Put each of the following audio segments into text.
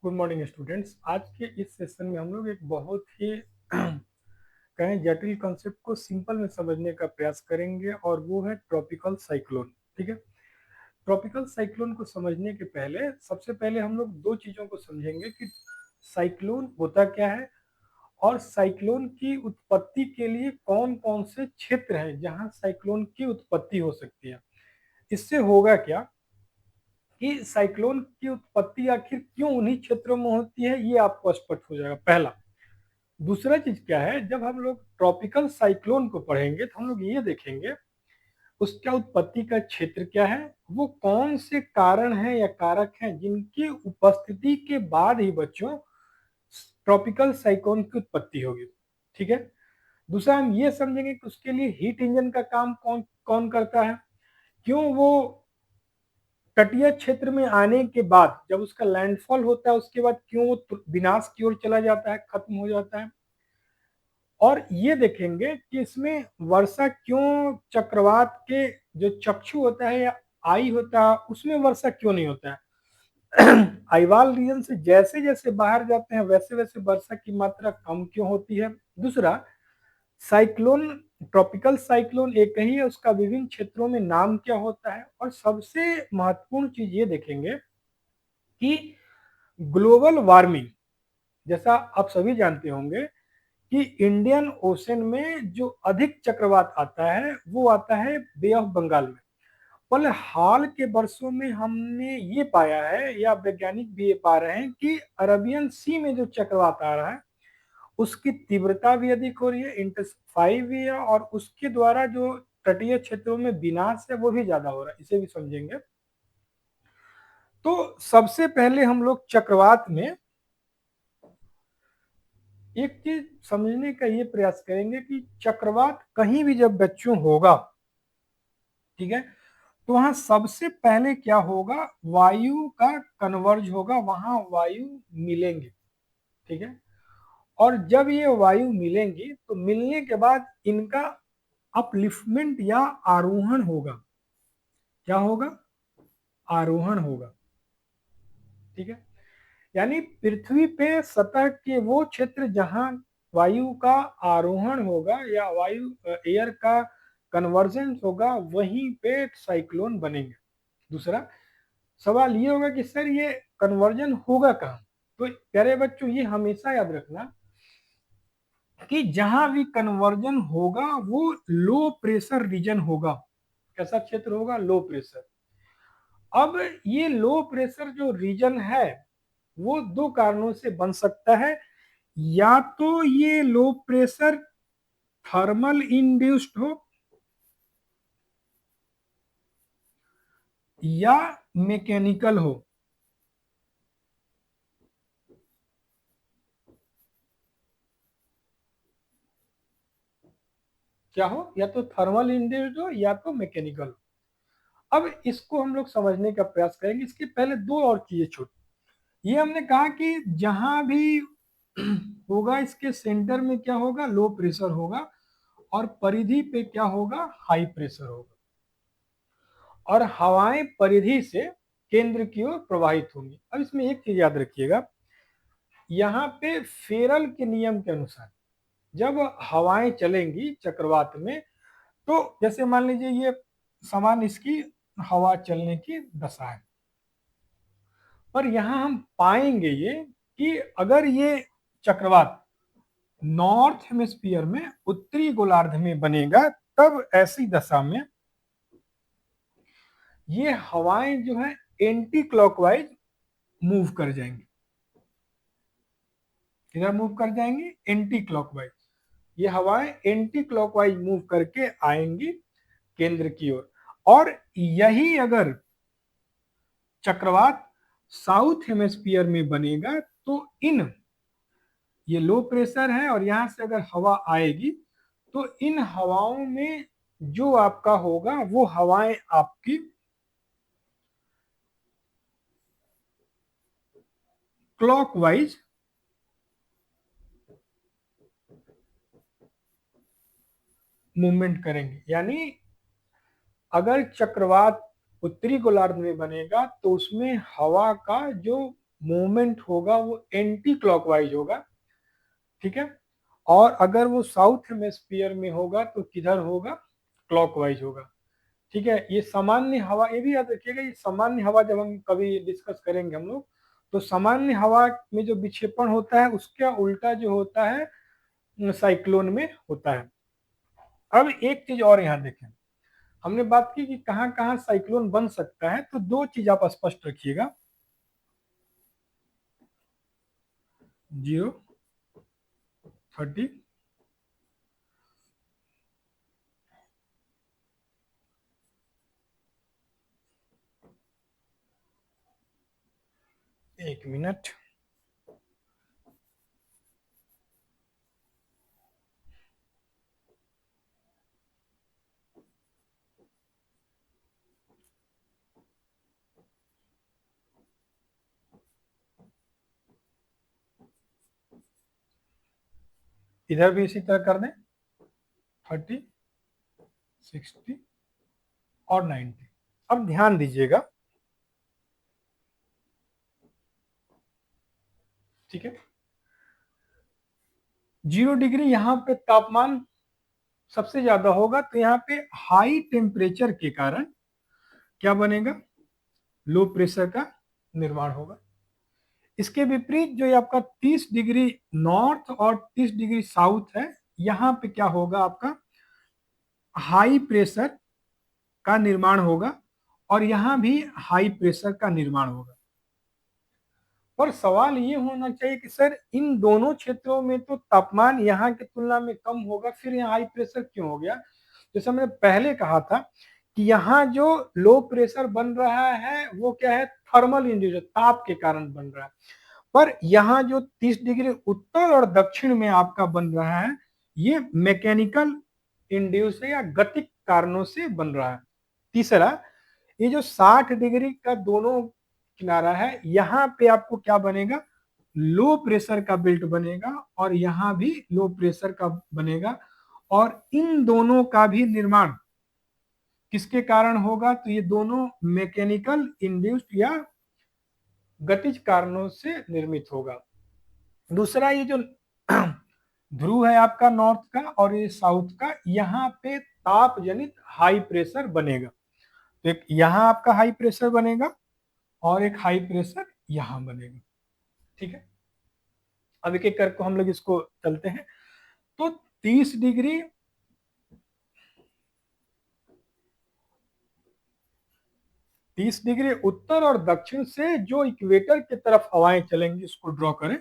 Good morning students. आज के इस सेशन में हम लोग एक बहुत ही कहें जटिल कॉन्सेप्ट को सिंपल में समझने का प्रयास करेंगे और वो है ट्रॉपिकल साइक्लोन। ठीक है। ट्रॉपिकल साइक्लोन को समझने के पहले सबसे पहले हम लोग दो चीज़ों को समझेंगे कि साइक्लोन होता क्या है और साइक्लोन की उत्पत्ति के लिए कौन कौन से क्षेत्र हैं जहां साइक्लोन की उत्पत्ति हो सकती है। इससे होगा क्या कि साइक्लोन की उत्पत्ति आखिर क्यों उन्हीं क्षेत्रों में होती है, ये आपको स्पष्ट हो जाएगा पहला। दूसरा चीज क्या है, जब हम लोग ट्रॉपिकल साइक्लोन को पढ़ेंगे तो हम लोग ये देखेंगे उसका उत्पत्ति का क्षेत्र क्या है, वो कौन से कारण हैं या कारक हैं जिनकी उपस्थिति के बाद ही बच्चों ट्रॉपिकल साइक्लोन की उत्पत्ति होगी। ठीक है। दूसरा हम ये समझेंगे कि उसके लिए हीट इंजन का काम कौन कौन करता है, क्यों वो तटीय क्षेत्र में आने के बाद जब उसका लैंडफॉल होता है उसके बाद क्यों वो विनाश की ओर चला जाता है, खत्म हो जाता है। और ये देखेंगे कि इसमें वर्षा क्यों चक्रवात के जो चक्षु होता है या आई होता है उसमें वर्षा क्यों नहीं होता है। आईवाल रीजन से जैसे जैसे बाहर जाते हैं वैसे वैसे वर्षा की मात्रा कम क्यों होती है। दूसरा, साइक्लोन ट्रॉपिकल साइक्लोन एक ही है, उसका विभिन्न क्षेत्रों में नाम क्या होता है। और सबसे महत्वपूर्ण चीज ये देखेंगे कि ग्लोबल वार्मिंग, जैसा आप सभी जानते होंगे कि इंडियन ओशन में जो अधिक चक्रवात आता है वो आता है बे ऑफ बंगाल में। पर हाल के वर्षों में हमने ये पाया है या वैज्ञानिक भी ये पा रहे हैं कि अरबियन सी में जो चक्रवात आ रहा है उसकी तीव्रता भी अधिक हो रही है, इंटेंसिफाई भी है, और उसके द्वारा जो तटीय क्षेत्रों में विनाश है वो भी ज्यादा हो रहा है, इसे भी समझेंगे। तो सबसे पहले हम लोग चक्रवात में एक चीज समझने का ये प्रयास करेंगे कि चक्रवात कहीं भी जब बच्चों होगा, ठीक है, तो वहां सबसे पहले क्या होगा, वायु का कन्वर्ज होगा, वहां वायु मिलेंगे। ठीक है। और जब ये वायु मिलेंगी तो मिलने के बाद इनका अपलिफ्टमेंट या आरोहण होगा। क्या होगा? आरोहण होगा। ठीक है। यानी पृथ्वी पे सतह के वो क्षेत्र जहां वायु का आरोहण होगा या वायु एयर का कन्वर्जेंस होगा वहीं पे साइक्लोन बनेंगे। दूसरा सवाल ये होगा कि सर ये कन्वर्जन होगा कहाँ। तो प्यारे बच्चों ये हमेशा याद रखना कि जहां भी कन्वर्जन होगा वो लो प्रेशर रीजन होगा। कैसा क्षेत्र होगा? Low pressure. अब ये लो प्रेशर जो रीजन है वो दो कारणों से बन सकता है, या तो ये लो प्रेशर थर्मल इंड्यूस्ड हो या मैकेनिकल हो। क्या हो? या तो थर्मल इंड्यूस्ड हो या तो मैकेनिकल हो। अब इसको हम लोग समझने का प्रयास करेंगे। इसके पहले दो और चीजें छोटी। ये हमने कहा कि जहां भी होगा इसके सेंटर में क्या होगा? लो प्रेशर होगा, और परिधि पे क्या होगा? हाई प्रेशर होगा। और हवाएं परिधि से केंद्र की ओर प्रवाहित होंगी। अब इसमें एक चीज याद रखिएगा, यहाँ पे फेरल के नियम के अनुसार जब हवाएं चलेंगी चक्रवात में, तो जैसे मान लीजिए ये समान इसकी हवा चलने की दशा है, पर यहाँ हम पाएंगे ये कि अगर ये चक्रवात नॉर्थ हेमिस्फीयर में उत्तरी गोलार्ध में बनेगा तब ऐसी दशा में ये हवाएं जो है एंटी क्लॉकवाइज मूव कर जाएंगी। किधर मूव कर जाएंगी? Anti clockwise. ये हवाएं एंटी क्लॉकवाइज मूव करके आएंगी केंद्र की ओर। और यही अगर चक्रवात साउथ हेमिस्फीयर में बनेगा तो इन ये लो प्रेशर है और यहां से अगर हवा आएगी तो इन हवाओं में जो आपका होगा वो हवाएं आपकी क्लॉकवाइज मूवमेंट करेंगे। यानी अगर चक्रवात उत्तरी गोलार्ध में बनेगा तो उसमें हवा का जो मूवमेंट होगा वो एंटी क्लॉकवाइज होगा, ठीक है। और अगर वो साउथ हेमिस्फीयर में होगा तो किधर होगा, क्लॉकवाइज होगा, ठीक है। ये सामान्य हवा, ये भी याद रखिएगा, ये सामान्य हवा जब हम कभी डिस्कस करेंगे हम लोग, तो सामान्य हवा में जो विक्षेपण होता है उसका उल्टा जो होता है साइक्लोन में होता है। अब एक चीज और यहाँ देखें, हमने बात की कि कहाँ कहाँ साइक्लोन बन सकता है, तो दो चीज आप स्पष्ट रखिएगा। 0, 30, एक मिनट, इधर भी इसी तरह कर दें, 30, 60 और 90। अब ध्यान दीजिएगा, ठीक है। 0 डिग्री यहाँ पे तापमान सबसे ज्यादा होगा, तो यहाँ पे हाई टेम्परेचर के कारण क्या बनेगा, लो प्रेशर का निर्माण होगा। इसके विपरीत जो ये आपका 30 डिग्री नॉर्थ और 30 डिग्री साउथ है, यहाँ पे क्या होगा, आपका हाई प्रेशर का निर्माण होगा और यहाँ भी हाई प्रेशर का निर्माण होगा। पर सवाल ये होना चाहिए कि सर इन दोनों क्षेत्रों में तो तापमान यहाँ की तुलना में कम होगा, फिर यहाँ हाई प्रेशर क्यों हो गया। जैसे मैंने पहले कहा था कि यहाँ जो लो प्रेशर बन रहा है वो क्या है, थर्मल इंड्यूस, ताप के कारण बन रहा है। पर यहाँ जो 30 डिग्री उत्तर और दक्षिण में आपका बन रहा है, ये मैकेनिकल इंड्यूस है या गतिक कारणों से बन रहा है। तीसरा, ये जो 60 डिग्री का दोनों किनारा है, यहाँ पे आपको क्या बनेगा, लो प्रेशर का बेल्ट बनेगा और यहाँ भी लो प्रेशर का बनेगा। और इन दोनों का भी निर्माण किसके कारण होगा, तो ये दोनों मैकेनिकल इंड्यूस्ड या गतिज कारणों से निर्मित होगा। दूसरा, ये जो ध्रुव है आपका नॉर्थ का और ये साउथ का, यहाँ पे ताप जनित हाई प्रेशर बनेगा। तो एक यहाँ आपका हाई प्रेशर बनेगा और एक हाई प्रेशर यहाँ बनेगा, ठीक है। अब एक एक करके हम लोग इसको चलते हैं। तो 30 डिग्री 30 डिग्री उत्तर और दक्षिण से जो इक्वेटर की तरफ हवाएं चलेंगी उसको ड्रॉ करें,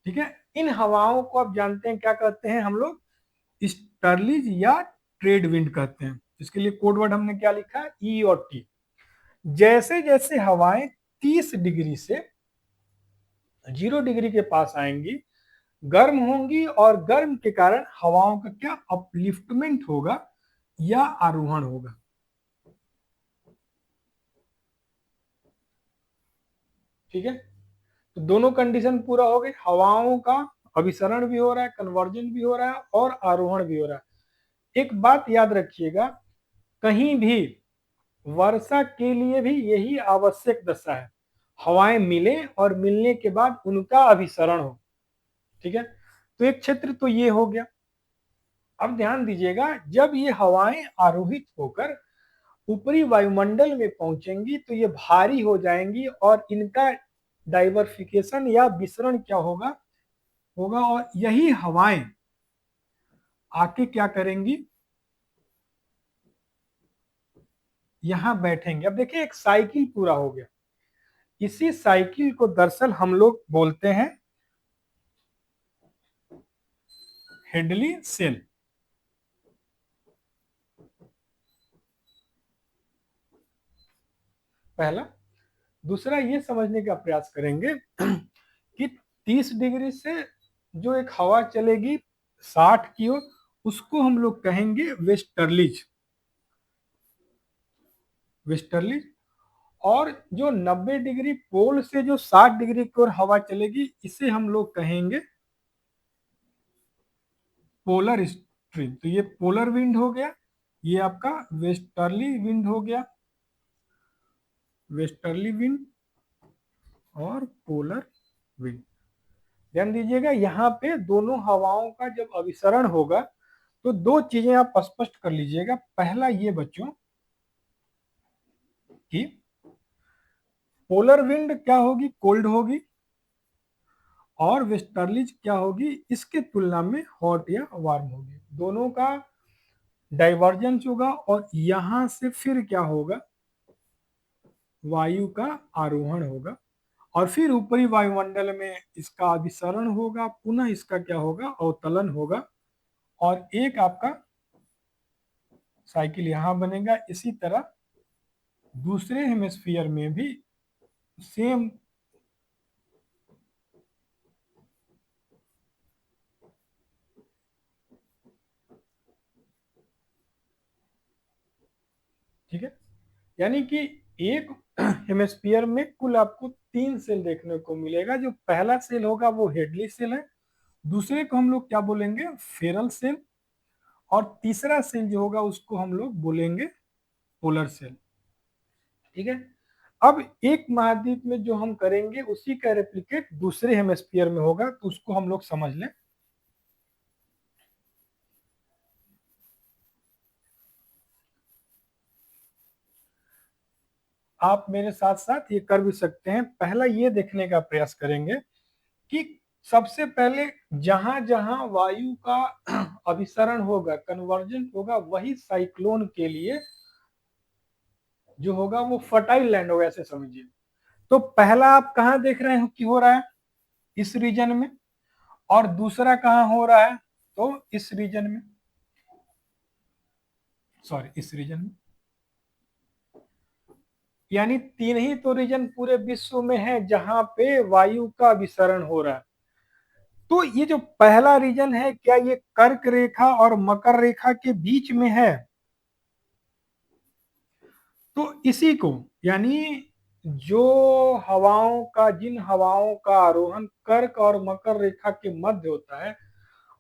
ठीक है। इन हवाओं को आप जानते हैं क्या कहते हैं हम लोग, स्टर्लिज या ट्रेड विंड कहते हैं। इसके लिए कोड वर्ड हमने क्या लिखा है, ई और टी। जैसे जैसे हवाएं 30 डिग्री से 0 डिग्री के पास आएंगी, गर्म होंगी और गर्म के कारण हवाओं का क्या अपलिफ्टमेंट होगा या आरोहण होगा, ठीक है। तो दोनों कंडीशन पूरा हो गई, हवाओं का अभिसरण भी हो रहा है, कन्वर्जन भी हो रहा है और आरोहण भी हो रहा है। एक बात याद रखिएगा, कहीं भी वर्षा के लिए भी यही आवश्यक दशा है, हवाएं मिले और मिलने के बाद उनका अभिसरण हो, ठीक है। तो एक क्षेत्र तो ये हो गया। अब ध्यान दीजिएगा, जब ये हवाएं आरोहित होकर ऊपरी वायुमंडल में पहुंचेंगी तो ये भारी हो जाएंगी और इनका डाइवर्सिफिकेशन या विसरण क्या होगा होगा और यही हवाएं आके क्या करेंगी, यहां बैठेंगे। अब देखिए एक साइकिल पूरा हो गया, इसी साइकिल को दरअसल हम लोग बोलते हैं हेडली सेल। पहला। दूसरा, ये समझने का प्रयास करेंगे कि 30 डिग्री से जो एक हवा चलेगी 60 की ओर, उसको हम लोग कहेंगे वेस्टर्लीज, वेस्टर्लीज। और जो 90 डिग्री पोल से जो 60 डिग्री की ओर हवा चलेगी, इसे हम लोग कहेंगे पोलर स्ट्रीम। तो ये पोलर विंड हो गया, ये आपका वेस्टर्ली विंड हो गया। वेस्टर्ली विंड और पोलर विंड। ध्यान दीजिएगा, यहाँ पे दोनों हवाओं का जब अभिसरण होगा तो दो चीजें आप स्पष्ट कर लीजिएगा। पहला ये बच्चों कि पोलर विंड क्या होगी, कोल्ड होगी, और वेस्टर्लीज क्या होगी, इसके तुलना में हॉट या वार्म होगी। दोनों का डाइवर्जेंस होगा और यहां से फिर क्या होगा, वायु का आरोहण होगा और फिर ऊपरी वायुमंडल में इसका अभिसरण होगा, पुनः इसका क्या होगा, अवतलन होगा और एक आपका साइकिल यहां बनेगा। इसी तरह दूसरे हेमिस्फीयर में भी सेम ठीक है, यानी कि एक हेमिस्फीयर में कुल आपको 3 सेल देखने को मिलेगा। जो पहला सेल होगा वो हेडली सेल है, दूसरे को हम लोग क्या बोलेंगे, फेरल सेल, और तीसरा सेल जो होगा उसको हम लोग बोलेंगे पोलर सेल। ठीक है, अब एक महाद्वीप में जो हम करेंगे उसी का रेप्लिकेट दूसरे हेमिस्फीयर में होगा, तो उसको हम लोग समझ लें। आप मेरे साथ साथ ये कर भी सकते हैं। पहला ये देखने का प्रयास करेंगे कि सबसे पहले जहां जहां वायु का अभिसरण होगा, कन्वर्जन होगा, वही साइक्लोन के लिए जो होगा वो फर्टाइल लैंड होगा, ऐसे समझिए। तो पहला आप कहां देख रहे हैं कि हो रहा है, इस रीजन में, और दूसरा कहां हो रहा है, तो इस रीजन में, सॉरी इस रीजन में। यानी तीन ही तो रीजन पूरे विश्व में है जहां पे वायु का विसरण हो रहा है। तो ये जो पहला रीजन है, क्या ये कर्क रेखा और मकर रेखा के बीच में है? तो इसी को, यानी जो हवाओं का, जिन हवाओं का आरोहण कर्क और मकर रेखा के मध्य होता है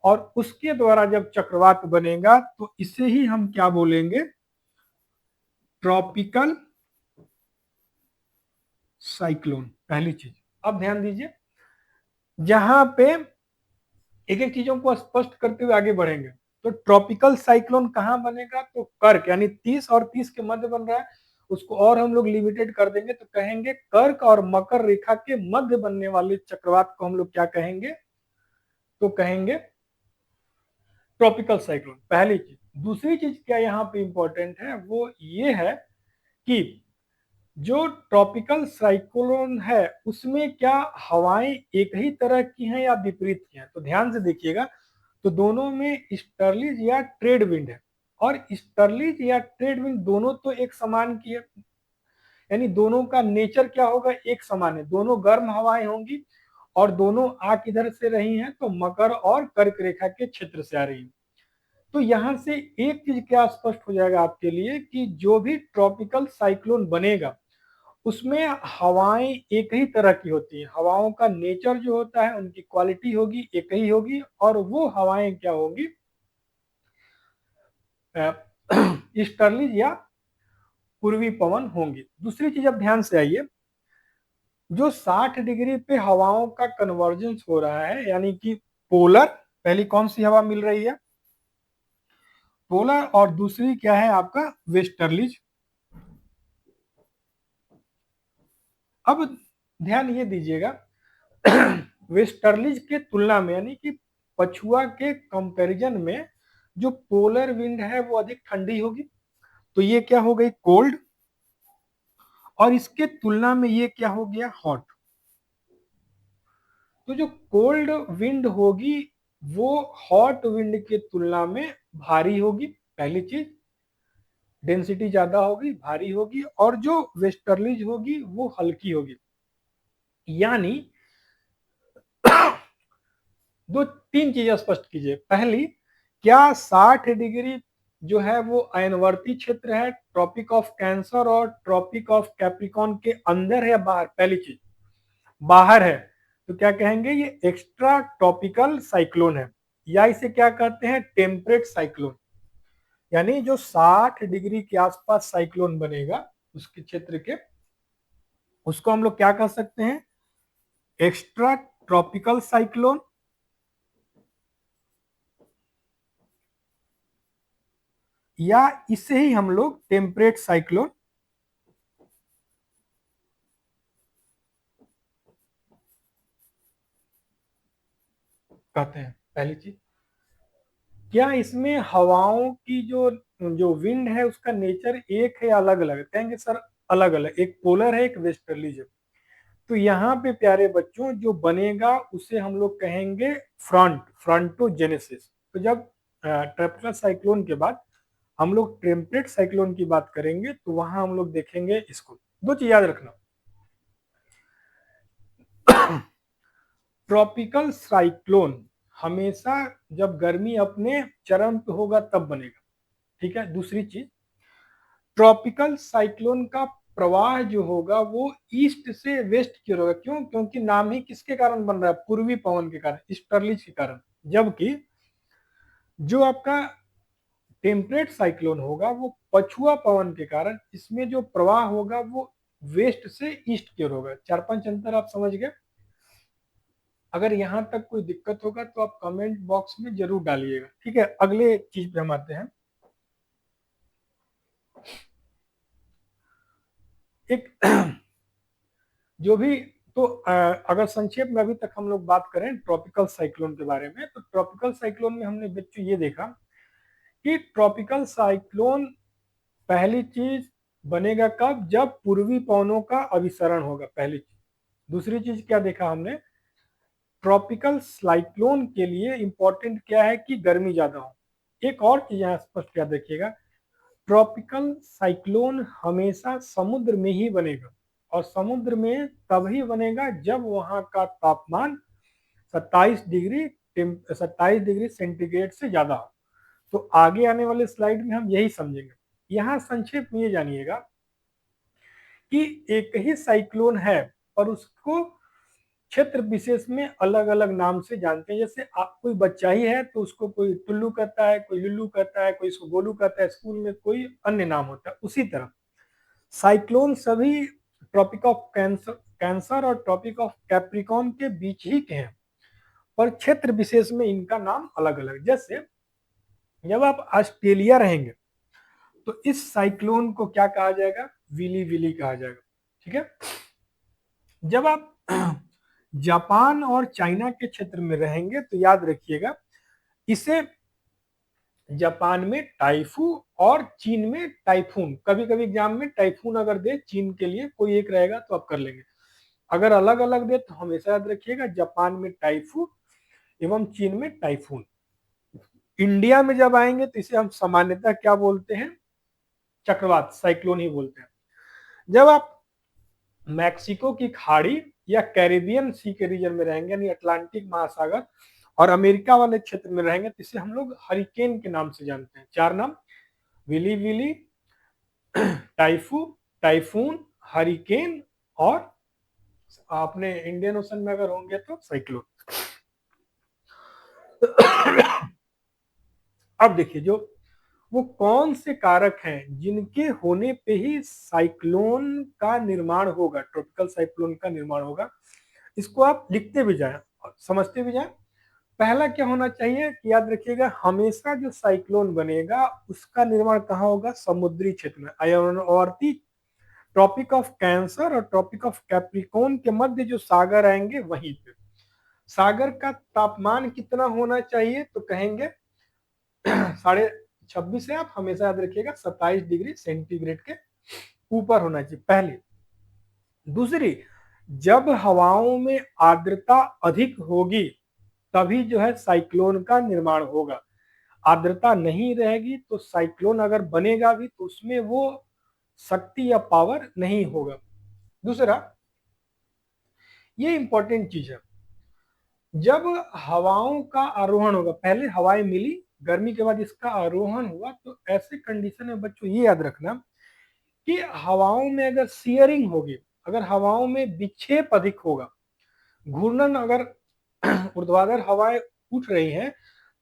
और उसके द्वारा जब चक्रवात बनेगा तो इसे ही हम क्या बोलेंगे, ट्रॉपिकल साइक्लोन। पहली चीज, अब ध्यान दीजिए, जहां पे एक एक चीजों को स्पष्ट करते हुए आगे बढ़ेंगे। तो ट्रॉपिकल साइक्लोन कहां बनेगा, तो कर्क, यानी 30 और 30 के मध्य बन रहा है, उसको और हम लोग लिमिटेड कर देंगे तो कहेंगे कर्क और मकर रेखा के मध्य बनने वाले चक्रवात को हम लोग क्या कहेंगे, तो कहेंगे ट्रॉपिकल साइक्लोन। पहली चीज। दूसरी चीज क्या यहाँ पे इंपॉर्टेंट है, वो ये है कि जो ट्रॉपिकल साइक्लोन है उसमें क्या हवाएं एक ही तरह की हैं या विपरीत की हैं? तो ध्यान से देखिएगा, तो दोनों में स्टर्लिज या ट्रेड विंड है, और स्टर्लिज या ट्रेड विंड दोनों तो एक समान की है, यानी दोनों का नेचर क्या होगा, एक समान है। दोनों गर्म हवाएं होंगी और दोनों आ किधर से रही हैं, तो मकर और कर्क रेखा के क्षेत्र से आ रही हैं। तो यहां से एक चीज क्या स्पष्ट हो जाएगा आपके लिए कि जो भी ट्रॉपिकल साइक्लोन बनेगा उसमें हवाएं एक ही तरह की होती हैं। हवाओं का नेचर जो होता है, उनकी क्वालिटी होगी एक ही होगी, और वो हवाएं क्या होगी, ईस्टर्ली या पूर्वी पवन होंगी। दूसरी चीज, अब ध्यान से आइए, जो 60 डिग्री पे हवाओं का कन्वर्जेंस हो रहा है, यानी कि पोलर, पहली कौन सी हवा मिल रही है, पोलर, और दूसरी क्या है आपका, वेस्टर्लीज। अब ध्यान ये दीजिएगा, वेस्टर्लीज के तुलना में, यानी कि पछुआ के कंपैरिजन में, जो पोलर विंड है वो अधिक ठंडी होगी, तो ये क्या हो गई, कोल्ड, और इसके तुलना में ये क्या हो गया, हॉट। तो जो कोल्ड विंड होगी वो हॉट विंड के तुलना में भारी होगी, पहली चीज, डेंसिटी ज्यादा होगी, भारी होगी, और जो वेस्टर्लीज होगी वो हल्की होगी। यानी दो तीन चीजें स्पष्ट कीजिए। पहली, क्या 60 डिग्री जो है वो अयनवर्ती क्षेत्र है, ट्रॉपिक ऑफ कैंसर और ट्रॉपिक ऑफ कैप्रिकॉन के अंदर है या बाहर? पहली चीज, बाहर है, तो क्या कहेंगे, ये एक्स्ट्रा ट्रॉपिकल साइक्लोन है, या इसे क्या कहते हैं, टेम्परेट साइक्लोन। यानी जो 60 डिग्री के आसपास साइक्लोन बनेगा उसके क्षेत्र के, उसको हम लोग क्या कह सकते हैं, एक्स्ट्रा ट्रॉपिकल साइक्लोन, या इसे ही हम लोग टेम्परेट साइक्लोन कहते हैं। पहली चीज, क्या इसमें हवाओं की जो जो विंड है उसका नेचर एक है या अलग अलग? कहेंगे सर अलग अलग, एक पोलर है एक वेस्टर्ली है। तो यहाँ पे प्यारे बच्चों जो बनेगा उसे हम लोग कहेंगे फ्रंटोजेनेसिस। तो जब ट्रॉपिकल साइक्लोन के बाद हम लोग टेम्परेट साइक्लोन की बात करेंगे तो वहां हम लोग देखेंगे इसको। दो चीज याद रखना, ट्रॉपिकल साइक्लोन हमेशा जब गर्मी अपने चरम पे होगा तब बनेगा, ठीक है। दूसरी चीज, ट्रॉपिकल साइक्लोन का प्रवाह जो होगा वो ईस्ट से वेस्ट की ओर होगा। क्यों? क्योंकि नाम ही किसके कारण बन रहा है, पूर्वी पवन के कारण, ईस्टर्लीज के कारण। जबकि जो आपका टेम्परेट साइक्लोन होगा वो पछुआ पवन के कारण, इसमें जो प्रवाह होगा वो वेस्ट से ईस्ट की ओर होगा। चार पांच अंतर आप समझ गए। अगर यहाँ तक कोई दिक्कत होगा तो आप कमेंट बॉक्स में जरूर डालिएगा, ठीक है। अगले चीज पे हम आते हैं। एक जो भी, तो अगर संक्षेप में अभी तक हम लोग बात करें ट्रॉपिकल साइक्लोन के बारे में, तो ट्रॉपिकल साइक्लोन में हमने बच्चों ये देखा कि ट्रॉपिकल साइक्लोन पहली चीज बनेगा कब, जब पूर्वी पवनों का अभिसरण होगा, पहली चीज। दूसरी चीज क्या देखा हमने, ट्रॉपिकल साइक्लोन के लिए इंपॉर्टेंट क्या है कि गर्मी ज्यादा हो। एक और चीज यहाँ स्पष्ट याद रखिएगा, ट्रॉपिकल साइक्लोन हमेशा समुद्र में ही बनेगा, और समुद्र में तभी बनेगा जब वहां का तापमान 27 डिग्री सेंटीग्रेड से ज्यादा हो। तो आगे आने वाले स्लाइड में हम यही समझेंगे। यहाँ संक्षेप में ये जानिएगा कि एक ही साइक्लोन है पर उसको क्षेत्र विशेष में अलग अलग नाम से जानते हैं। जैसे कोई बच्चा ही है तो उसको कोई टुल्लू कहता है, कोई लुल्लू कहता है, कोई इसको गोलू कहता है, स्कूल में कोई अन्य नाम होता है। उसी तरह साइक्लोन सभी ट्रॉपिक ऑफ कैंसर और ट्रॉपिक ऑफ कैप्रिकॉन के बीच ही के हैं, पर क्षेत्र विशेष में इनका नाम अलग अलग। जैसे जब आप ऑस्ट्रेलिया रहेंगे तो इस साइक्लोन को क्या कहा जाएगा, विली विली कहा जाएगा, ठीक है। जब आप जापान और चाइना के क्षेत्र में रहेंगे तो याद रखिएगा, इसे जापान में टाइफू और चीन में टाइफून। कभी कभी एग्जाम में टाइफून अगर दे चीन के लिए, कोई एक रहेगा तो आप कर लेंगे। अगर अलग अलग दे तो हमेशा याद रखिएगा जापान में टाइफू एवं चीन में टाइफून। इंडिया में जब आएंगे तो इसे हम सामान्यतः क्या बोलते हैं, चक्रवात, साइक्लोन ही बोलते हैं। जब आप मैक्सिको की खाड़ी या कैरेबियन सी के रीजन में रहेंगे, यानी अटलांटिक महासागर और अमेरिका वाले क्षेत्र में रहेंगे, तो इसे हम लोग हरिकेन के नाम से जानते हैं। चार नाम, विली विली, टाइफू, टाइफून, हरिकेन, और आपने इंडियन ओशन में अगर होंगे तो साइक्लोन। अब देखिए, जो वो कौन से कारक हैं जिनके होने पे ही साइक्लोन का निर्माण होगा, ट्रॉपिकल साइक्लोन का निर्माण होगा, इसको आप लिखते भी जाएं और समझते भी जाएं। पहला क्या होना चाहिए कि याद रखिएगा, हमेशा जो साइक्लोन बनेगा उसका निर्माण कहाँ होगा, समुद्री क्षेत्र में। अयनवर्ती ट्रॉपिक ऑफ कैंसर और ट्रॉपिक ऑफ कैप्रिकॉन के मध्य जो सागर आएंगे वहीं पे। सागर का तापमान कितना होना चाहिए, तो कहेंगे 26.5 है, आप हमेशा याद रखिएगा 27 डिग्री सेंटीग्रेड के ऊपर होना चाहिए, पहली। दूसरी, जब हवाओं में आर्द्रता अधिक होगी तभी जो है साइक्लोन का निर्माण होगा। आर्द्रता नहीं रहेगी तो साइक्लोन अगर बनेगा भी तो उसमें वो शक्ति या पावर नहीं होगा। दूसरा, ये इंपॉर्टेंट चीज है, जब हवाओं का आरोहण होगा, पहले हवाएं मिली, गर्मी के बाद इसका आरोहण हुआ, तो ऐसे कंडीशन में बच्चों ये याद रखना कि हवाओं में अगर सियरिंग होगी, अगर हवाओं में विक्षेप अधिक होगा, घूर्णन, अगर ऊर्ध्वाधर हवाएं उठ रही हैं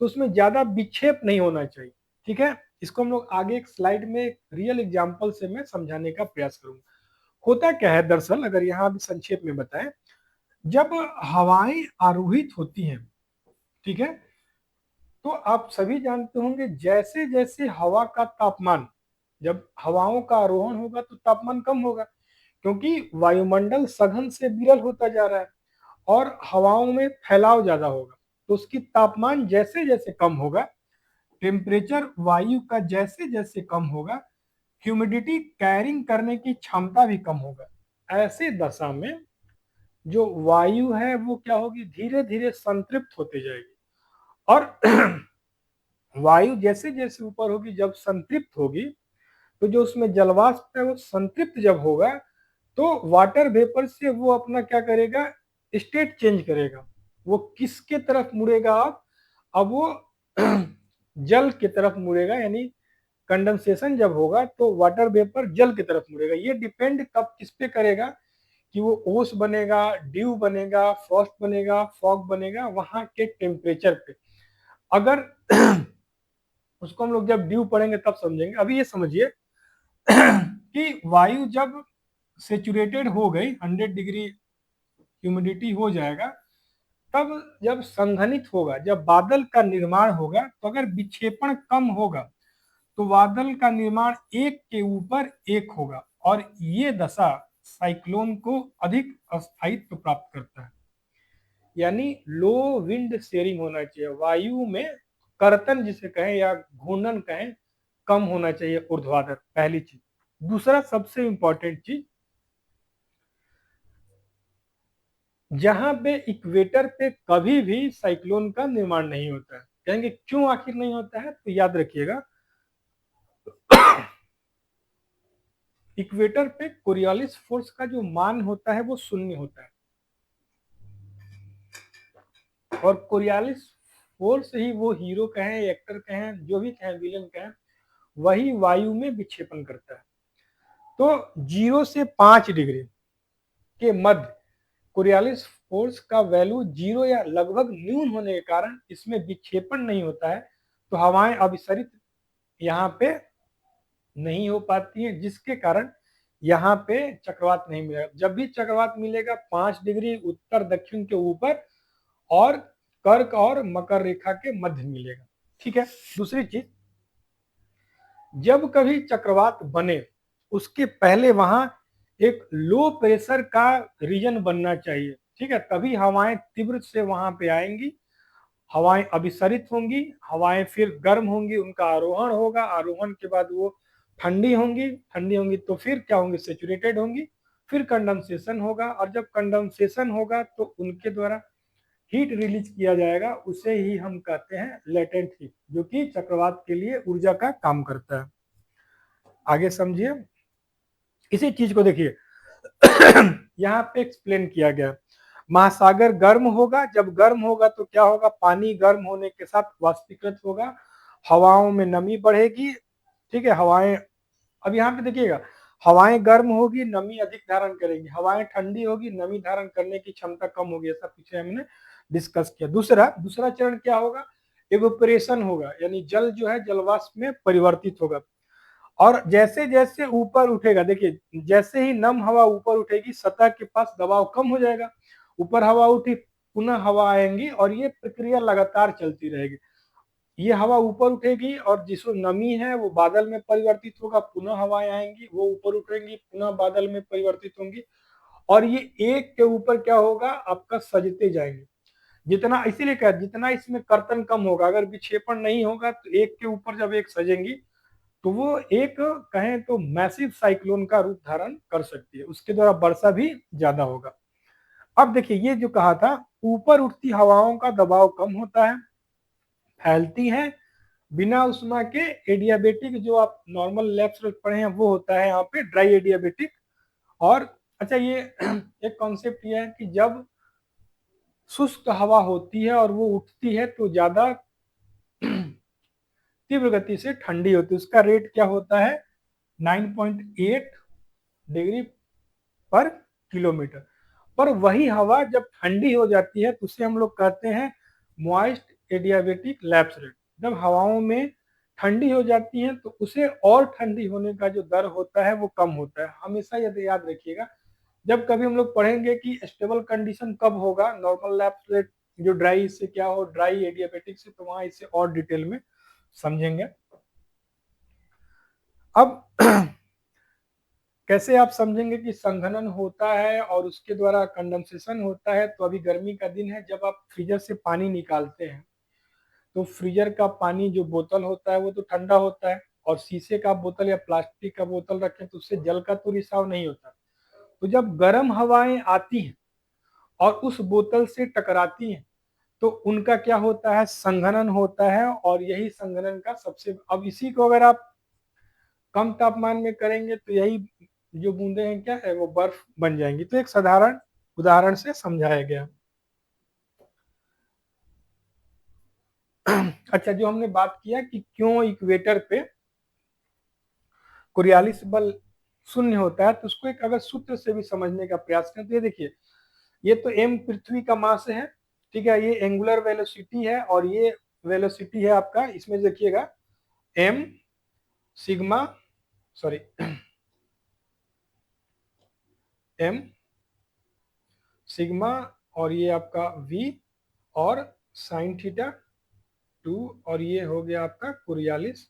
तो उसमें ज्यादा विक्षेप नहीं होना चाहिए, ठीक है। इसको हम लोग आगे एक स्लाइड में रियल एग्जांपल से मैं समझाने का प्रयास करूंगा। होता क्या है दरअसल, अगर यहाँ भी संक्षेप में बताएं, जब हवाएं आरोहित होती हैं, ठीक है, तो आप सभी जानते होंगे जैसे जैसे हवा का तापमान, जब हवाओं का आरोहण होगा तो तापमान कम होगा, क्योंकि वायुमंडल सघन से विरल होता जा रहा है और हवाओं में फैलाव ज्यादा होगा, तो उसकी तापमान जैसे जैसे कम होगा, टेम्परेचर वायु का जैसे जैसे कम होगा, ह्यूमिडिटी कैरिंग करने की क्षमता भी कम होगा। ऐसे दशा में जो वायु है वो क्या होगी, धीरे धीरे संतृप्त होते जाएगी, और वायु जैसे जैसे ऊपर होगी, जब संतृप्त होगी, तो जो उसमें जलवाष्प है वो संतृप्त जब होगा, तो वाटर वेपर से वो अपना क्या करेगा, स्टेट चेंज करेगा। वो किसके तरफ मुड़ेगा, अब वो जल की तरफ मुड़ेगा, यानी कंडेंसेशन जब होगा तो वाटर वेपर जल की तरफ मुड़ेगा। ये डिपेंड कब किस पे करेगा, कि वो ओस बनेगा, ड्यू बनेगा, फ्रॉस्ट बनेगा, फॉग बनेगा, वहां के टेम्परेचर पे। अगर उसको हम लोग जब ड्यू पढ़ेंगे तब समझेंगे। अभी ये समझिए कि वायु जब सेचुरेटेड हो गई, 100 डिग्री ह्यूमिडिटी हो जाएगा, तब जब संघनित होगा, जब बादल का निर्माण होगा, तो अगर विक्षेपण कम होगा तो बादल का निर्माण एक के ऊपर एक होगा, और ये दशा साइक्लोन को अधिक स्थायित्व प्राप्त करता है। यानी लो विंड शेयरिंग होना चाहिए, वायु में कर्तन जिसे कहें या घूर्णन कहें, कम होना चाहिए ऊर्ध्वाधर, पहली चीज। दूसरा सबसे इंपॉर्टेंट चीज, जहां पे इक्वेटर पे कभी भी साइक्लोन का निर्माण नहीं होता है। कहेंगे क्यों आखिर नहीं होता है, तो याद रखिएगा, इक्वेटर पे कोरियोलिस फोर्स का जो मान होता है वो शून्य होता है, और कोरियोलिस फोर्स ही वो हीरो कहें, एक्टर कहें, जो भी कहें, विलन कहें, वही वायु में विक्षेपण करता है। तो 0 से 5 डिग्री के मध्य कोरियोलिस फोर्स का वैल्यू 0 या लगभग न्यून होने के कारण इसमें विक्षेपण नहीं होता है, तो हवाएं अभिसरित यहाँ पे नहीं हो पाती हैं, जिसके कारण यहाँ पे चक्रवात नहीं मिलेगा। जब भी चक्रवात मिलेगा 5 डिग्री उत्तर दक्षिण के ऊपर और कर्क और मकर रेखा के मध्य मिलेगा, ठीक है। दूसरी चीज, जब कभी चक्रवात बने उसके पहले वहां एक लो प्रेशर का रीजन बनना चाहिए, ठीक है, तभी हवाएं तीव्र से वहां पे आएंगी, हवाएं अभिसरित होंगी, हवाएं फिर गर्म होंगी, उनका आरोहण होगा, आरोहण के बाद वो ठंडी होंगी, ठंडी होंगी तो फिर क्या होंगी, सेचुरेटेड होंगी, फिर कंडेंसेशन होगा, और जब कंडेंसेशन होगा तो उनके द्वारा हीट रिलीज किया जाएगा, उसे ही हम कहते हैं लेटेंट हीट, जो कि चक्रवात के लिए ऊर्जा का काम करता है। आगे समझिए, इसी चीज को देखिए यहाँ पे एक्सप्लेन किया गया। महासागर गर्म होगा, जब गर्म होगा तो क्या होगा, पानी गर्म होने के साथ वाष्पीकृत होगा, हवाओं में नमी बढ़ेगी, ठीक है, हवाएं, अब यहाँ पे देखिएगा, हवाएं गर्म होगी, नमी अधिक धारण करेंगी, हवाएं ठंडी होगी, नमी धारण करने की क्षमता कम होगी, ऐसा पीछे हमने डिस्कस किया। दूसरा दूसरा चरण क्या होगा, इवेपोरेशन होगा, यानी जल जो है जलवाष्प में परिवर्तित होगा, और जैसे जैसे ऊपर उठेगा, देखिए जैसे ही नम हवा ऊपर उठेगी सतह के पास दबाव कम हो जाएगा, ऊपर हवा उठी, पुनः हवा आएंगी, और ये प्रक्रिया लगातार चलती रहेगी। ये हवा ऊपर उठेगी और जिसको नमी है वो बादल में परिवर्तित होगा, पुनः हवाएं आएंगी, वो ऊपर उठेंगी, पुनः बादल में परिवर्तित होंगी, और ये एक के ऊपर क्या होगा, आपका सजते जाएंगे। जितना, इसीलिए क्या, जितना इसमें कर्तन कम होगा, अगर विक्षेपण नहीं होगा तो एक के ऊपर जब एक सजेंगी तो वो एक कहें तो मैसिव साइक्लोन का रूप धारण कर सकती है, उसके द्वारा वर्षा भी ज्यादा होगा। अब देखिए, ये जो कहा था, ऊपर उठती हवाओं का दबाव कम होता है, फैलती हैं बिना उष्मा के, एडियाबेटिक, जो आप नॉर्मल लैब से पढ़े हैं वो होता है यहाँ पे ड्राई एडियाबेटिक। और अच्छा, ये एक कॉन्सेप्ट ये है कि जब शुष्क हवा होती है और वो उठती है तो ज्यादा तीव्र गति से ठंडी होती है, उसका रेट क्या होता है, 9.8 डिग्री पर किलोमीटर। पर वही हवा जब ठंडी हो जाती है तो उसे हम लोग कहते हैं मॉइस्ट एडियाबेटिक लैप्स रेट। जब हवाओं में ठंडी हो जाती हैं तो उसे और ठंडी होने का जो दर होता है वो कम होता है। हमेशा यदि याद रखिएगा, जब कभी हम लोग पढ़ेंगे कि स्टेबल कंडीशन कब होगा नॉर्मल लैप्स रेट जो ड्राई से क्या हो, ड्राई एडियाबेटिक से, तो वहां इसे और डिटेल में समझेंगे। अब कैसे आप समझेंगे कि संघनन होता है और उसके द्वारा कंडेंसेशन होता है? तो अभी गर्मी का दिन है, जब आप फ्रीजर से पानी निकालते हैं तो फ्रीजर का पानी जो बोतल होता है वो तो ठंडा होता है, और शीशे का बोतल या प्लास्टिक का बोतल रखें तो उससे जल का तो रिसाव नहीं होता। तो जब गर्म हवाएं आती हैं और उस बोतल से टकराती हैं तो उनका क्या होता है, संघनन होता है। और यही संघनन का सबसे, अब इसी को अगर आप कम तापमान में करेंगे तो यही जो बूंदे हैं क्या है, वो बर्फ बन जाएंगी। तो एक साधारण उदाहरण से समझाया गया। अच्छा, जो हमने बात किया कि क्यों इक्वेटर पे कोरियालिस बल शून्य होता है, तो उसको एक अगर सूत्र से भी समझने का प्रयास करें तो ये देखिए, ये तो m पृथ्वी का मास है, ठीक है, ये एंगुलर वेलोसिटी है, और ये वेलोसिटी है आपका, इसमें देखिएगा m sigma, sorry m sigma, और ये आपका v और साइन थीटा 2, और ये हो गया आपका कोरियालिस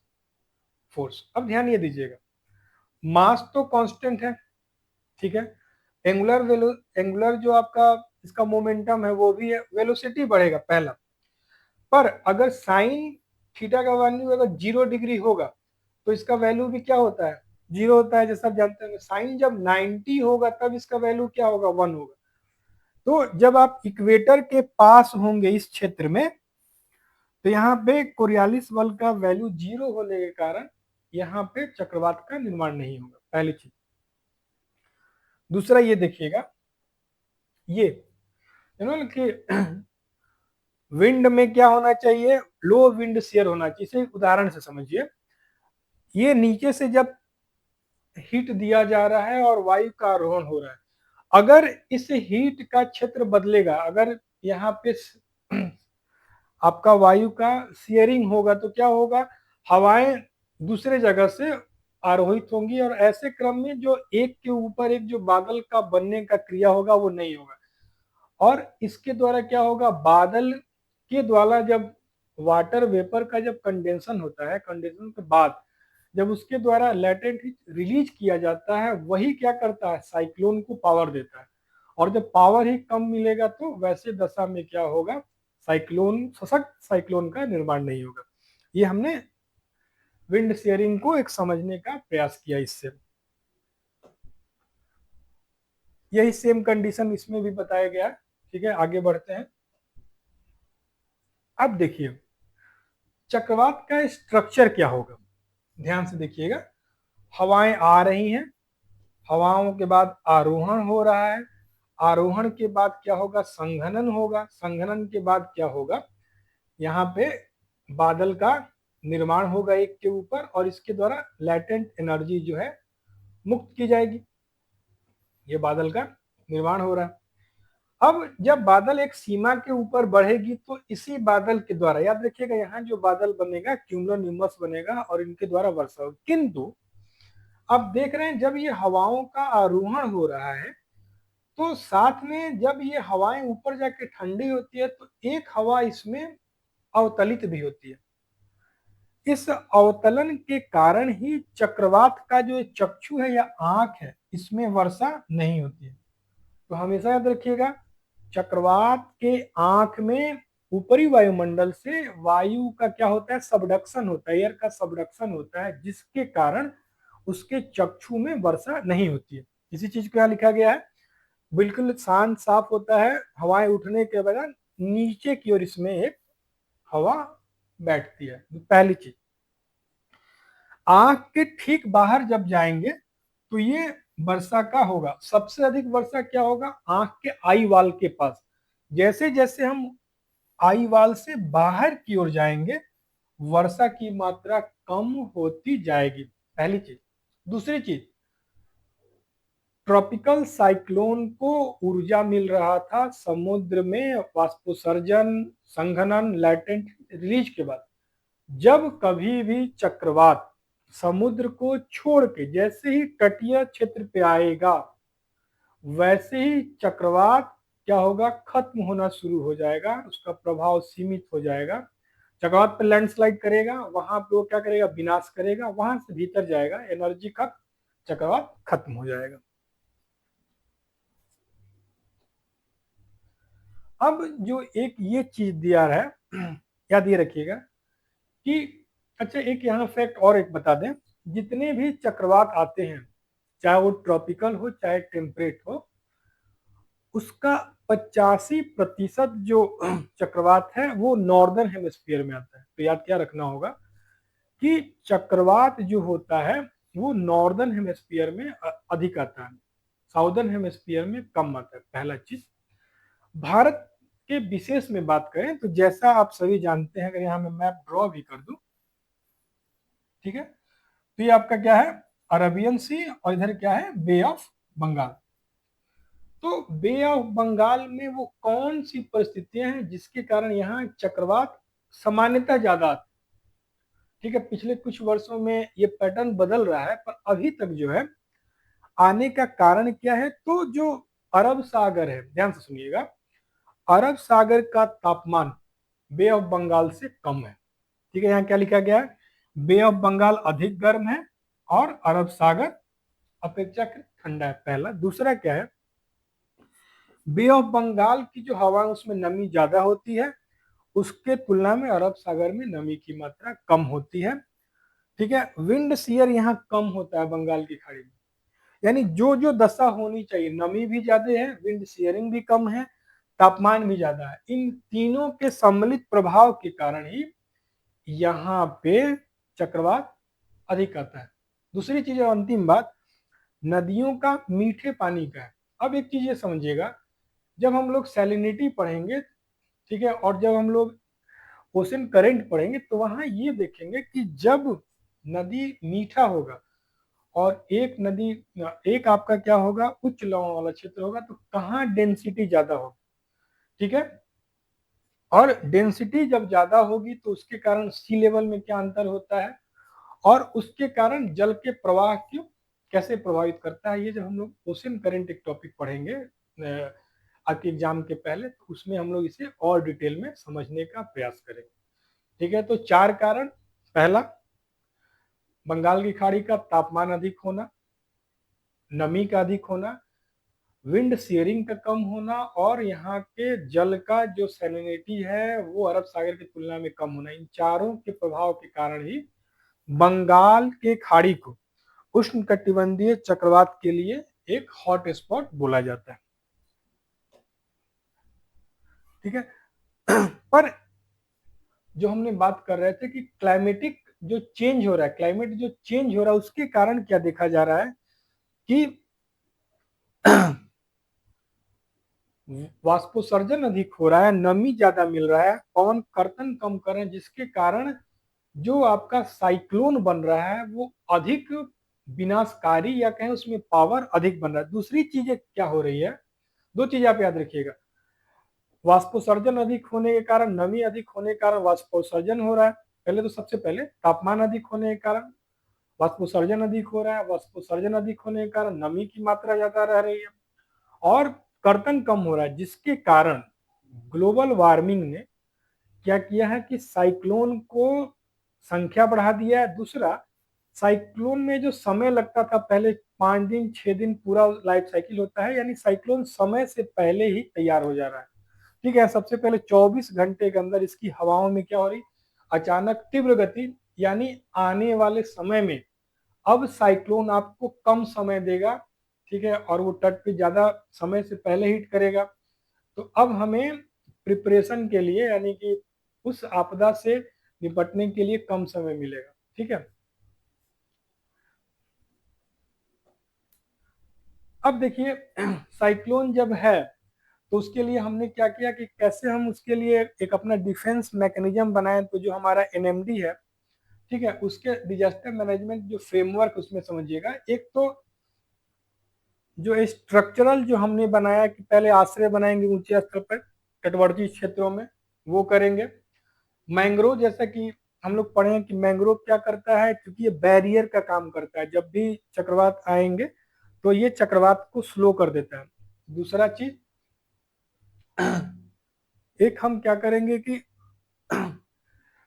फोर्स। अब ध्यान ये दीजिएगा, मास तो कांस्टेंट है, ठीक है, एंगुलर जो आपका इसका मोमेंटम है वो भी है, वेलोसिटी बढ़ेगा पहला। पर अगर साइन थीटा का वैल्यू अगर 0 डिग्री होगा तो इसका वैल्यू भी क्या होता है, 0 होता है, जैसा आप जानते हैं। साइन जब 90 होगा तब इसका वैल्यू क्या होगा, 1 होगा। तो जब आप इक्वेटर के पास होंगे इस क्षेत्र में, तो यहाँ पे कोरियालिस बल का वैल्यू 0 होने के कारण यहाँ पे चक्रवात का निर्माण नहीं होगा, पहली चीज। दूसरा ये देखिएगा, ये कि विंड में क्या होना चाहिए, लो विंड शेयर होना चाहिए। इसे उदाहरण से समझिए, ये नीचे से जब हीट दिया जा रहा है और वायु का आरोहण हो रहा है, अगर इस हीट का क्षेत्र बदलेगा, अगर यहाँ पे आपका वायु का शेयरिंग होगा तो क्या होगा, हवाएं दूसरे जगह से आरोहित होंगी, और ऐसे क्रम में जो एक के ऊपर एक जो बादल का बनने का क्रिया होगा वो नहीं होगा। और इसके द्वारा क्या होगा, बादल के द्वारा जब वाटर वेपर का जब कंडेंशन होता है, कंडेंशन के बाद जब उसके द्वारा लेटेंट हीट रिलीज किया जाता है, वही क्या करता है, साइक्लोन को पावर देता है। और जब पावर ही कम मिलेगा तो वैसे दशा में क्या होगा, साइक्लोन, सशक्त साइक्लोन का निर्माण नहीं होगा। ये हमने विंड शेयरिंग को एक समझने का प्रयास किया इससे। यही सेम कंडीशन इसमें भी बताया गया। ठीक है, आगे बढ़ते हैं। अब देखिए चक्रवात का स्ट्रक्चर क्या होगा, ध्यान से देखिएगा। हवाएं आ रही हैं, हवाओं के बाद आरोहण हो रहा है, आरोहण के बाद क्या होगा, संघनन होगा, संघनन के बाद क्या होगा, यहाँ पे बादल का निर्माण होगा एक के ऊपर, और इसके द्वारा लैटेंट एनर्जी जो है मुक्त की जाएगी। ये बादल का निर्माण हो रहा है। अब जब बादल एक सीमा के ऊपर बढ़ेगी तो इसी बादल के द्वारा, याद रखिएगा, यहाँ जो बादल बनेगा क्यूमुलोनिम्बस बनेगा और इनके द्वारा वर्षा होगी। किंतु अब देख रहे हैं जब ये हवाओं का आरोहण हो रहा है तो साथ में जब ये हवाएं ऊपर जाके ठंडी होती है तो एक हवा इसमें अवतलित भी होती है। इस अवतलन के कारण ही चक्रवात का जो चक्षु है या आंख है, इसमें वर्षा नहीं होती है। तो हमेशा याद रखिएगा, चक्रवात के आंख में ऊपरी वायुमंडल से वायु का क्या होता है, सबडक्शन होता है, एयर का सबडक्शन होता है, जिसके कारण उसके चक्षु में वर्षा नहीं होती है। इसी चीज को यहाँ लिखा गया है, बिल्कुल शांत साफ होता है, हवाएं उठने के बाद नीचे की ओर इसमें एक हवा बैठती है। पहली चीज, आंख के ठीक बाहर जब जाएंगे तो ये वर्षा का होगा, सबसे अधिक वर्षा क्या होगा, आंख के आई वाल के पास। जैसे जैसे हम आई वाल से बाहर की ओर जाएंगे वर्षा की मात्रा कम होती जाएगी, पहली चीज। दूसरी चीज, ट्रॉपिकल साइक्लोन को ऊर्जा मिल रहा था समुद्र में वाष्पोत्सर्जन, संघनन, लैटेंट रिलीज के बाद। जब कभी भी चक्रवात समुद्र को छोड़ के जैसे ही तटीय क्षेत्र पे आएगा, वैसे ही चक्रवात क्या होगा, खत्म होना शुरू हो जाएगा, उसका प्रभाव सीमित हो जाएगा। चक्रवात पर लैंडस्लाइड करेगा, वहां पे वो क्या करेगा, विनाश करेगा, वहां से भीतर जाएगा, एनर्जी खत्म, चक्रवात खत्म हो जाएगा। अब जो एक ये चीज दिया है, याद ये रखिएगा कि अच्छा एक यहाँ फैक्ट और एक बता दें, जितने भी चक्रवात आते हैं, चाहे वो ट्रॉपिकल हो चाहे टेम्परेट हो, उसका 85% जो चक्रवात है वो नॉर्दर्न हेमिस्फीयर में आता है। तो याद क्या रखना होगा कि चक्रवात जो होता है वो नॉर्दर्न हेमिस्फीयर में अधिक आता है, साउदर्न हेमिस्फीयर में कम आता है। पहला चीज, भारत के विशेष में बात करें तो जैसा आप सभी जानते हैं, अगर यहाँ मैं मैप ड्रॉ भी कर दूं, ठीक है, तो ये आपका क्या है, अरबियन सी, और इधर क्या है, बे ऑफ बंगाल। तो बे ऑफ बंगाल में वो कौन सी परिस्थितियां हैं जिसके कारण यहाँ चक्रवात सामान्यतः ज्यादा आते हैं। ठीक है, पिछले कुछ वर्षों में ये पैटर्न बदल रहा है, पर अभी तक जो है आने का कारण क्या है, तो जो अरब सागर है, ध्यान से सुनिएगा, अरब सागर का तापमान बे ऑफ बंगाल से कम है। ठीक है, यहाँ क्या लिखा गया है, बे ऑफ बंगाल अधिक गर्म है और अरब सागर अपेक्षाकृत ठंडा है। पहला। दूसरा क्या है, बे ऑफ बंगाल की जो हवा है उसमें नमी ज्यादा होती है, उसके तुलना में अरब सागर में नमी की मात्रा कम होती है। ठीक है, विंड शियर यहाँ कम होता है बंगाल की खाड़ी में, यानी जो जो दशा होनी चाहिए, नमी भी ज्यादा है, विंड शियरिंग भी कम है, तापमान भी ज्यादा है, इन तीनों के सम्मिलित प्रभाव के कारण ही यहाँ पे चक्रवात अधिक आता है। दूसरी चीज है, अंतिम बात, नदियों का मीठे पानी का है। अब एक चीज ये समझिएगा, जब हम लोग सैलिनिटी पढ़ेंगे, ठीक है, और जब हम लोग ओशन करंट पढ़ेंगे, तो वहां ये देखेंगे कि जब नदी मीठा होगा और एक नदी, एक आपका क्या होगा, उच्च लवण वाला क्षेत्र होगा, तो कहाँ डेंसिटी ज्यादा होगी। ठीक है, और डेंसिटी जब ज्यादा होगी तो उसके कारण सी लेवल में क्या अंतर होता है, और उसके कारण जल के प्रवाह को कैसे प्रभावित करता है। ये जब हम लोग ओशन करंट एक टॉपिक पढ़ेंगे आपके एग्जाम के पहले, तो उसमें हम लोग इसे और डिटेल में समझने का प्रयास करेंगे। ठीक है, तो चार कारण, पहला बंगाल की खाड़ी का तापमान अधिक होना, नमी का अधिक होना, विंड शेयरिंग का कम होना, और यहाँ के जल का जो सैलिनिटी है वो अरब सागर की तुलना में कम होना, इन चारों के प्रभाव के कारण ही बंगाल के खाड़ी को उष्णकटिबंधीय चक्रवात के लिए एक हॉट स्पॉट बोला जाता है। ठीक है, पर जो हमने बात कर रहे थे कि क्लाइमेटिक जो चेंज हो रहा है, क्लाइमेट जो चेंज हो रहा है, उसके कारण क्या देखा जा रहा है कि वाष्पोत्सर्जन अधिक हो रहा है, नमी ज्यादा मिल रहा है, पवन कर्तन कम कर रहे हैं, जिसके कारण जो आपका साइक्लोन बन रहा है वो अधिक विनाशकारी, या कहें उसमें पावर अधिक बन रहा है। दूसरी चीज क्या हो रही है, दो चीज आप याद रखिएगा, वाष्पोत्सर्जन अधिक होने के कारण, नमी अधिक होने के कारण वाष्पोत्सर्जन हो रहा है। पहले तो सबसे पहले तापमान अधिक होने के कारण वाष्पोत्सर्जन अधिक हो रहा है, वाष्पोत्सर्जन अधिक होने के कारण नमी की मात्रा ज्यादा रह रही है, और कर्तन कम हो रहा है, जिसके कारण ग्लोबल वार्मिंग ने क्या किया है कि साइक्लोन को संख्या बढ़ा दिया है। दूसरा, साइक्लोन में जो समय लगता था पहले, 5 दिन 6 दिन पूरा लाइफ साइकिल होता है, यानी साइक्लोन समय से पहले ही तैयार हो जा रहा है। ठीक है, सबसे पहले 24 घंटे के अंदर इसकी हवाओं में क्या हो रही, अचानक तीव्र गति, यानी आने वाले समय में अब साइक्लोन आपको कम समय देगा। ठीक है, और वो तट पे ज्यादा समय से पहले हिट करेगा, तो अब हमें प्रिपरेशन के लिए, यानी कि उस आपदा से निपटने के लिए कम समय मिलेगा। ठीक है, अब देखिए साइक्लोन जब है तो उसके लिए हमने क्या किया कि कैसे हम उसके लिए एक अपना डिफेंस मैकेनिज्म बनाए, तो जो हमारा एनएमडी है, ठीक है, उसके डिजास्टर मैनेजमेंट जो फ्रेमवर्क उसमें समझिएगा, एक तो जो स्ट्रक्चरल जो हमने बनाया कि पहले आश्रय बनाएंगे ऊंचे स्तर पर तटवर्ती क्षेत्रों में, वो करेंगे। मैंग्रोव जैसा कि हम लोग पढ़े हैं कि मैंग्रोव क्या करता है, क्योंकि ये बैरियर का काम करता है। जब भी चक्रवात आएंगे तो ये चक्रवात को स्लो कर देता है। दूसरा चीज, एक हम क्या करेंगे कि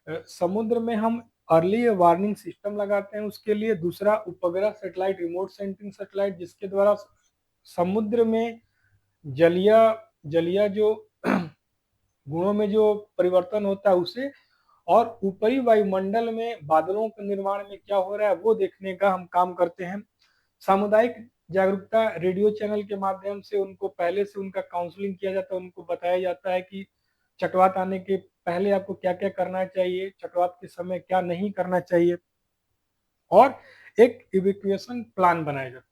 समुद्र में हम अर्ली वार्निंग सिस्टम लगाते हैं उसके लिए। दूसरा, उपग्रह सेटेलाइट, रिमोट सेंसिंग सेटेलाइट, जिसके द्वारा समुद्र में जलीय जलीय जो गुणों में जो परिवर्तन होता है उसे, और ऊपरी वायुमंडल में बादलों के निर्माण में क्या हो रहा है वो देखने का हम काम करते हैं। सामुदायिक जागरूकता, रेडियो चैनल के माध्यम से उनको पहले से उनका काउंसलिंग किया जाता है, उनको बताया जाता है कि चक्रवात आने के पहले आपको क्या क्या करना चाहिए, चक्रवात के समय क्या नहीं करना चाहिए, और एक इवैक्यूएशन प्लान बनाया जाता है।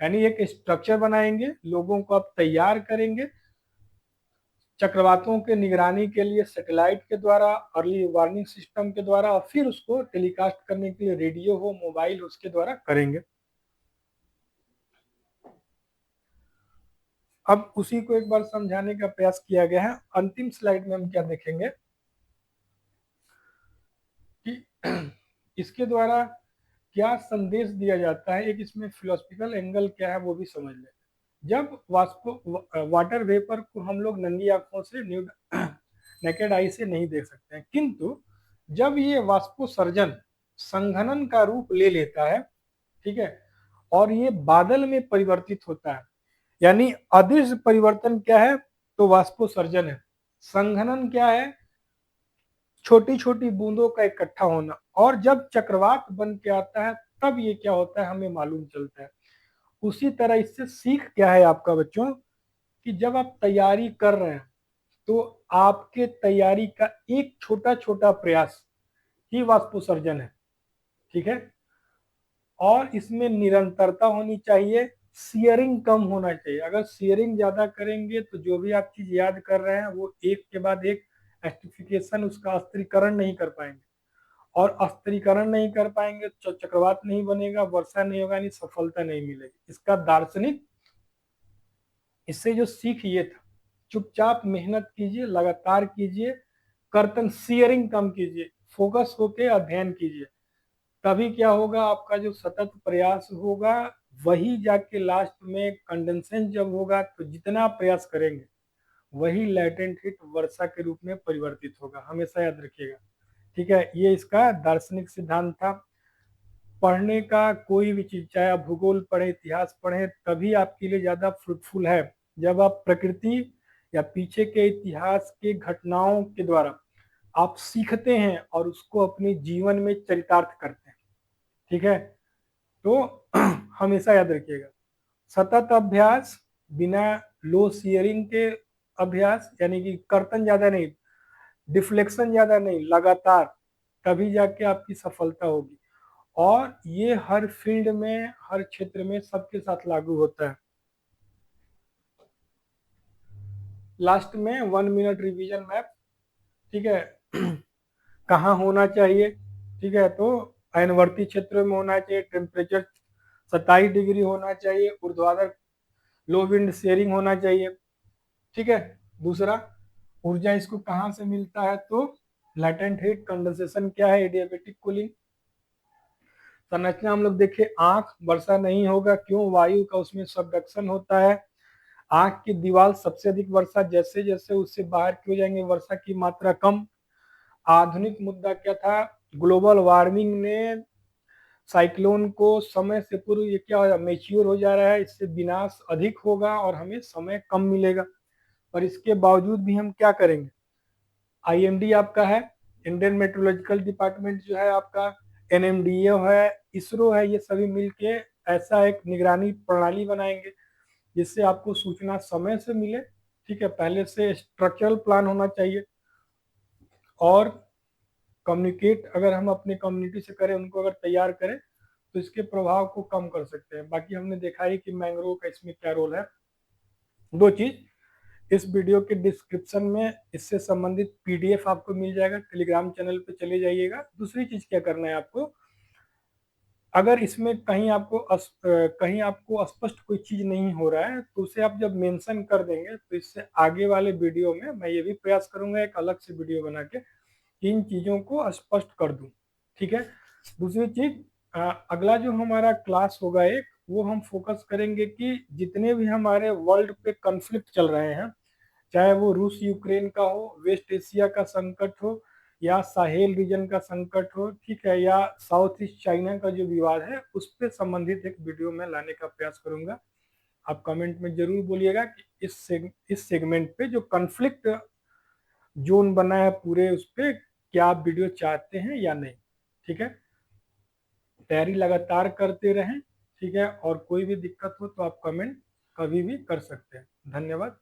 यानी एक स्ट्रक्चर बनाएंगे, लोगों को आप तैयार करेंगे चक्रवातों के निगरानी के लिए सैटेलाइट के द्वारा, अर्ली वार्निंग सिस्टम के द्वारा, और फिर उसको टेलीकास्ट करने के लिए रेडियो हो, मोबाइल, उसके द्वारा करेंगे। अब उसी को एक बार समझाने का प्रयास किया गया है। अंतिम स्लाइड में हम क्या देखेंगे कि इसके द्वारा क्या संदेश दिया जाता है, एक इसमें फिलोसफिकल एंगल क्या है वो भी समझ लें। जब वाटर वेपर को हम लोग नंगी आंखों से नेकेड आई से नहीं देख सकते हैं, किंतु जब ये वाष्पोसर्जन संघनन का रूप ले लेता है, ठीक है, और ये बादल में परिवर्तित होता है, यानी अदृश्य परिवर्तन क्या है, तो वाष्पोसर्जन है। संघनन क्या है, छोटी छोटी बूंदों का इकट्ठा होना। और जब चक्रवात बन के आता है तब ये क्या होता है हमें मालूम चलता है। उसी तरह इससे सीख क्या है आपका बच्चों, कि जब आप तैयारी कर रहे हैं तो आपके तैयारी का एक छोटा छोटा प्रयास ही वाष्पोसर्जन है, ठीक है। और इसमें निरंतरता होनी चाहिए, सियरिंग कम होना चाहिए। अगर सियरिंग ज्यादा करेंगे तो जो भी आप चीज याद कर रहे हैं वो एक के बाद एक एस्टिफिकेशन, उसका अस्त्रीकरण नहीं कर पाएंगे, और अस्त्रीकरण नहीं कर पाएंगे तो चक्रवात नहीं बनेगा, वर्षा नहीं होगा, यानी सफलता नहीं मिलेगी। इसका दार्शनिक इससे जो सीख ये था, चुपचाप मेहनत कीजिए, लगातार कीजिए, कर्तन सियरिंग कम कीजिए, फोकस होके अध्ययन कीजिए। तभी क्या होगा, आपका जो सतत प्रयास होगा वही जाके लास्ट में कंडेंसेशन जब होगा तो जितना प्रयास करेंगे वही लैटेंट हिट वर्षा के रूप में परिवर्तित होगा, हमेशा याद रखिएगा। ठीक है, ये इसका दार्शनिक सिद्धांत था। पढ़ने का कोई भी चीज, चाहे आप भूगोल पढ़े, इतिहास पढ़े, तभी आपके लिए ज्यादा फ्रूटफुल है जब आप प्रकृति या पीछे के इतिहास के घटनाओं के द्वारा आप सीखते हैं और उसको अपने जीवन में चरितार्थ करते हैं। ठीक है, तो हमेशा याद रखिएगा, सतत अभ्यास, बिना लो सियरिंग के अभ्यास, यानी कि कर्तन ज्यादा नहीं, डिफ्लेक्शन ज्यादा नहीं, लगातार, तभी जाके आपकी सफलता होगी। और ये हर फील्ड में, हर क्षेत्र में सबके साथ लागू होता है। लास्ट में 1 मिनट रिवीजन मैप, ठीक है। कहाँ होना चाहिए, ठीक है, तो अयनवर्ती क्षेत्र में होना चाहिए, टेम्परेचर 27 डिग्री होना चाहिए, ऊर्ध्वाधर लो विंड शेयरिंग होना चाहिए, ठीक है। दूसरा, ऊर्जा इसको कहाँ से मिलता है, तो लैटेंट हीट, कंडेंसेशन क्या है, एडियाबेटिक कूलिंग। संरचना हम लोग देखे, आंख, वर्षा नहीं होगा, क्यों, वायु का उसमें सबडक्शन होता है। आंख की दीवार सबसे अधिक वर्षा, जैसे जैसे उससे बाहर क्यों जाएंगे वर्षा की मात्रा कम। आधुनिक मुद्दा क्या था, ग्लोबल वार्मिंग ने साइक्लोन को समय से पूर्व, ये क्या हो मेच्योर हो जा रहा है, इससे विनाश अधिक होगा और हमें समय कम मिलेगा। पर इसके बावजूद भी हम क्या करेंगे, आईएमडी आपका है, इंडियन मेट्रोलॉजिकल डिपार्टमेंट जो है आपका, एनएमडीए है, इसरो है, ये सभी मिलके ऐसा एक निगरानी प्रणाली बनाएंगे जिससे आपको सूचना समय से मिले। ठीक है, पहले से स्ट्रक्चरल प्लान होना चाहिए, और कम्युनिकेट अगर हम अपने कम्युनिटी से करें, उनको अगर तैयार करें तो इसके प्रभाव को कम कर सकते हैं। बाकी हमने देखा है कि मैंग्रोव का इसमें क्या रोल है। दो चीज, इस वीडियो के डिस्क्रिप्शन में इससे संबंधित पीडीएफ आपको मिल जाएगा, टेलीग्राम चैनल पे चले जाइएगा। दूसरी चीज क्या करना है आपको, अगर इसमें कहीं आपको स्पष्ट कोई चीज नहीं हो रहा है तो उसे आप जब मेंशन कर देंगे तो इससे आगे वाले वीडियो में मैं ये भी प्रयास करूंगा एक अलग से वीडियो बना के इन चीज़ों को स्पष्ट कर दूं। ठीक है। दूसरी चीज, अगला जो हमारा क्लास होगा एक, वो हम फोकस करेंगे कि जितने भी हमारे वर्ल्ड पे कॉन्फ्लिक्ट चल रहे हैं, चाहे वो रूस यूक्रेन का हो, वेस्ट एशिया का संकट हो, या साहेल रीजन का संकट हो, ठीक है, या साउथ ईस्ट चाइना का जो विवाद है, उस पे संबंधित एक वीडियो में लाने का प्रयास करूंगा। आप कमेंट में जरूर बोलिएगा कि इस सेगमेंट पे जो कॉन्फ्लिक्ट जोन बना है पूरे, उस पे क्या आप वीडियो चाहते हैं या नहीं। ठीक है। तैयारी लगातार करते रहें। ठीक है। और कोई भी दिक्कत हो तो आप कमेंट कभी भी कर सकते हैं। धन्यवाद।